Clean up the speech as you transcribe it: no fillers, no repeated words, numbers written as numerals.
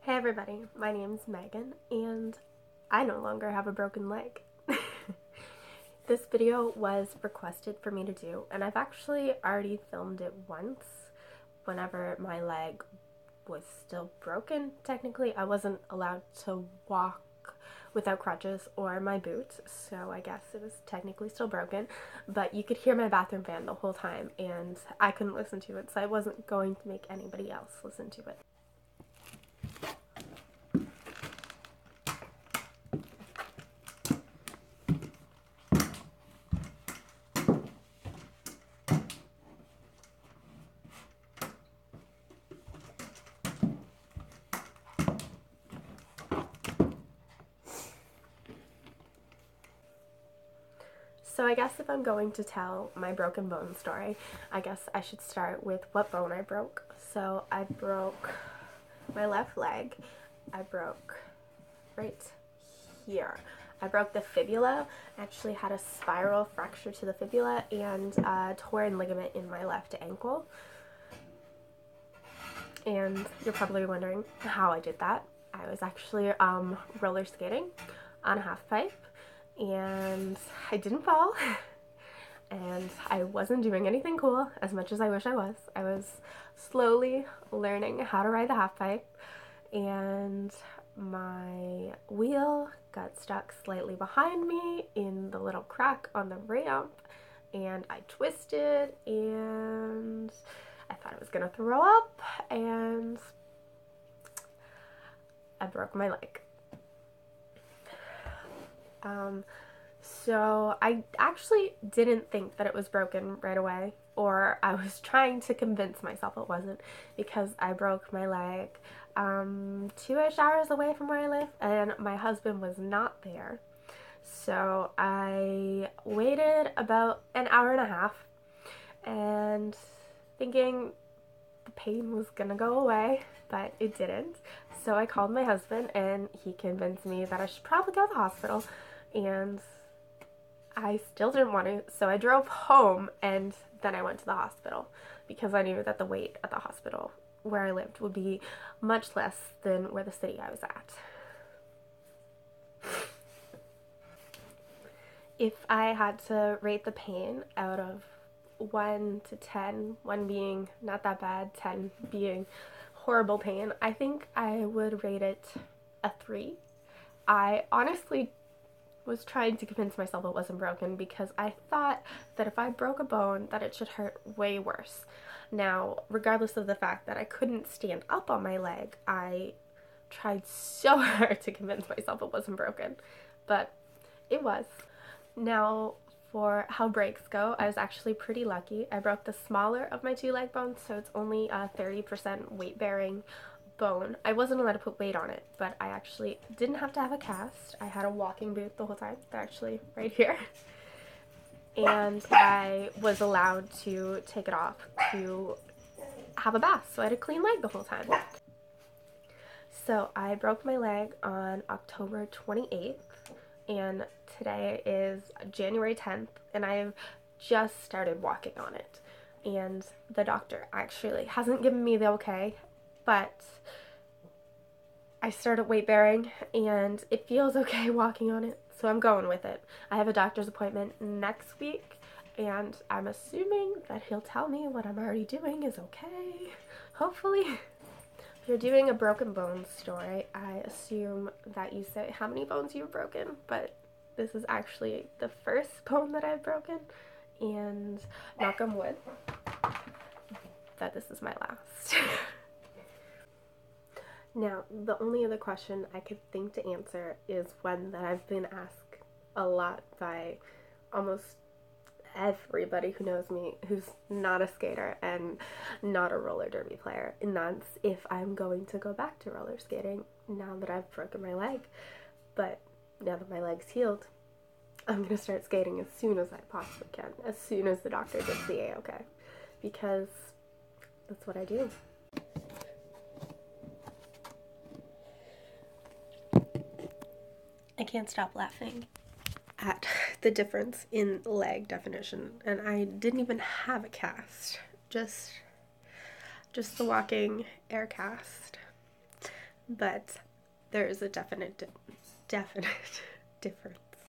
Hey everybody, my name's Megan, and I no longer have a broken leg. This video was requested for me to do, and I've actually already filmed it once whenever my leg was still broken. Technically, I wasn't allowed to walk without crutches or my boots, so I guess it was technically still broken, but you could hear my bathroom fan the whole time, and I couldn't listen to it, so I wasn't going to make anybody else listen to it. So I guess if I'm going to tell my broken bone story, I guess I should start with what bone I broke. So I broke my left leg. I broke right here. I broke the fibula. I actually had a spiral fracture to the fibula and a torn ligament in my left ankle. And you're probably wondering how I did that. I was actually roller skating on a half pipe, and I didn't fall. And I wasn't doing anything cool, as much as I wish I was. I was slowly learning how to ride the half pipe, and my wheel got stuck slightly behind me in the little crack on the ramp, and I twisted, and I thought I was gonna throw up, and I broke my leg. So I actually didn't think that it was broken right away, or I was trying to convince myself it wasn't, because I broke my leg 2-ish hours away from where I live, and my husband was not there. So I waited about an hour and a half, and thinking the pain was gonna go away, but it didn't. So I called my husband, and he convinced me that I should probably go to the hospital, and I still didn't want to, so I drove home, and then I went to the hospital because I knew that the wait at the hospital where I lived would be much less than where the city I was at. If I had to rate the pain out of 1 to 10, 1 being not that bad, 10 being horrible pain, I think I would rate it a 3. I honestly was trying to convince myself it wasn't broken because I thought that if I broke a bone that it should hurt way worse. Now, regardless of the fact that I couldn't stand up on my leg, I tried so hard to convince myself it wasn't broken, but it was. Now, for how breaks go, I was actually pretty lucky. I broke the smaller of my 2 leg bones, so it's only a 30% weight bearing bone. I wasn't allowed to put weight on it, but I actually didn't have to have a cast. I had a walking boot the whole time. They're actually right here. And I was allowed to take it off to have a bath, so I had a clean leg the whole time. So I broke my leg on October 28th, and today is January 10th, and I've just started walking on it. And the doctor actually hasn't given me the okay, but I started weight bearing and it feels okay walking on it, so I'm going with it. I have a doctor's appointment next week, and I'm assuming that he'll tell me what I'm already doing is okay, hopefully. If you're doing a broken bones story, I assume that you say how many bones you've broken, but this is actually the first bone that I've broken, and knock on wood that this is my last. Now, the only other question I could think to answer is one that I've been asked a lot by almost everybody who knows me who's not a skater and not a roller derby player, and that's if I'm going to go back to roller skating now that I've broken my leg. But now that my leg's healed, I'm gonna start skating as soon as I possibly can, as soon as the doctor gives the A-okay, because that's what I do. I can't stop laughing at the difference in leg definition, and I didn't even have a cast, just the walking air cast. but there is a definite difference.